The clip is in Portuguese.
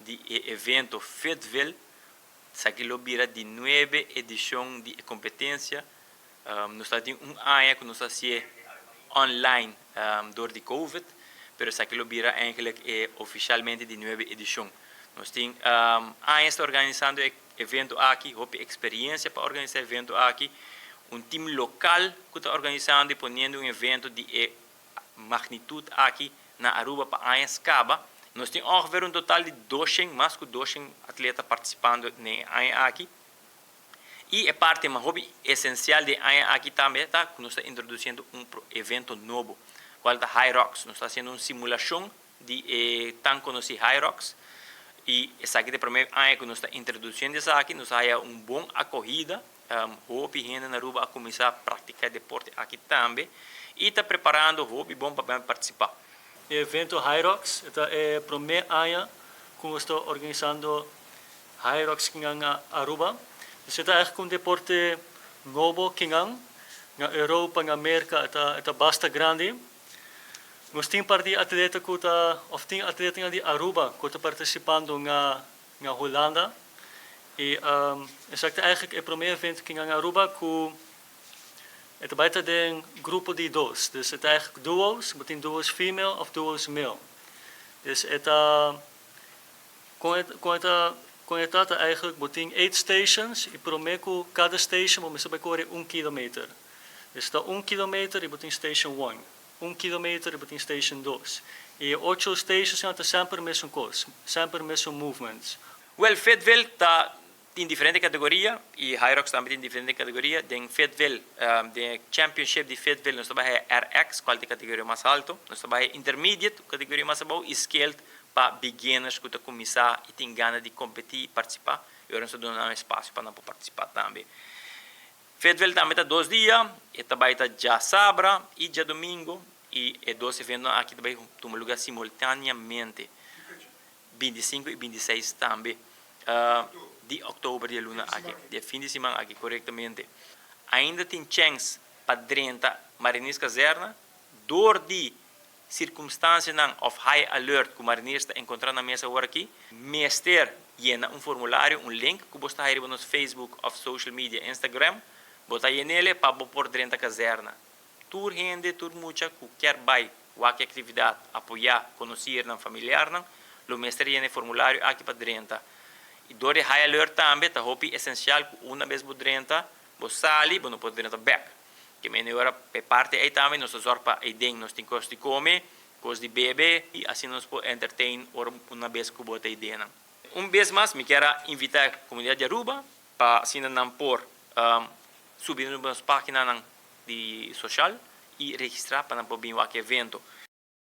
de evento Fitville, que lobira de 9 edição de competência. Nós temos ano que nós fazemos online door de Covid, mas que lobira eigenlijk oficialmente de 9 edição. Nós temos anos organizando evento aqui, houve experiência para organizar evento aqui, time local que está organizando e ponendo evento de magnitude aqui na Aruba para anos acaba. Nós temos ongeveer total de 200, mais que 200 atletas participando em aqui. E a parte mais essencial de aqui também está que nós estamos introduzindo evento novo, qual é High Rocks. Nós estamos fazendo uma simulação de tão conhecido High Rocks. E essa aqui é a primeira ano que nós estamos introduzindo isso aqui. Nós temos uma boa acolhida. Houve gente na Aruba a começar a praticar deporte aqui também. E está preparando, houve bom para participar. O evento High Rocks é o primeiro ano que nós estamos organizando High Rocks aqui na Aruba. Isso é um deporte novo aqui na Europa, na América, é bastante grande. Nós temos parte de atletas que tem atletas de Aruba que estão participando na Holanda. E isso é o primeiro evento aqui na Aruba que het buiten een groep die doos. Dus het eigenlijk duo's, moet duo's female of duo's male. Dus het kon het eigenlijk moet 8 stations. E promeco cada station moet bij correr 1 kilometer. Dus dat 1 kilometer je moet in station 1. 1 kilometer je moet in station 2. E 8 stations zijn sempre met een course, sempre met een movements. Well, Fitville está em diferente categoria e High Rocks também tem diferente categoria. Em Fitville, the Championship de Fitville, nós trabalhamos RX, qual é a categoria mais alta. Nós trabalhamos Intermediate, categoria mais baixa, e Skilled para beginners que estão começar e têm ganas de competir e participar. E agora nós estamos dando um espaço para participar também. Fitville também está 2 dias, e também está já sábado e já domingo, e 2 eventos aqui também tomam lugar simultaneamente. 25 e 26 também. De outubro de luna aqui, de fim de semana aqui, corretamente. Ainda tem chance para 30 marinheiros caserna, door de circunstâncias of high alert que o marinheiro está encontrando na mesa agora aqui, meester llena um formulário, um link que você está aí no Facebook, of social media, Instagram, botar nele para pôr 30 caserna. Tur gente, tur mucha que quer vai, qualquer atividade, apoiar, conhecer, familiar, o meester llena formulário aqui para 30. E door de high alert também, está hopi essencial que uma vez por 30, você sali, você não pode 30 back. Que melhor parte aí também, nós zorpa para aí nós temos coisa de comer, coisa de beber, e assim nós podemos entertain uma vez que você aí dentro. Vez mais, me quero invitar a comunidade de Aruba para assim não por subir nas páginas de social e registrar para não poder vir ao evento.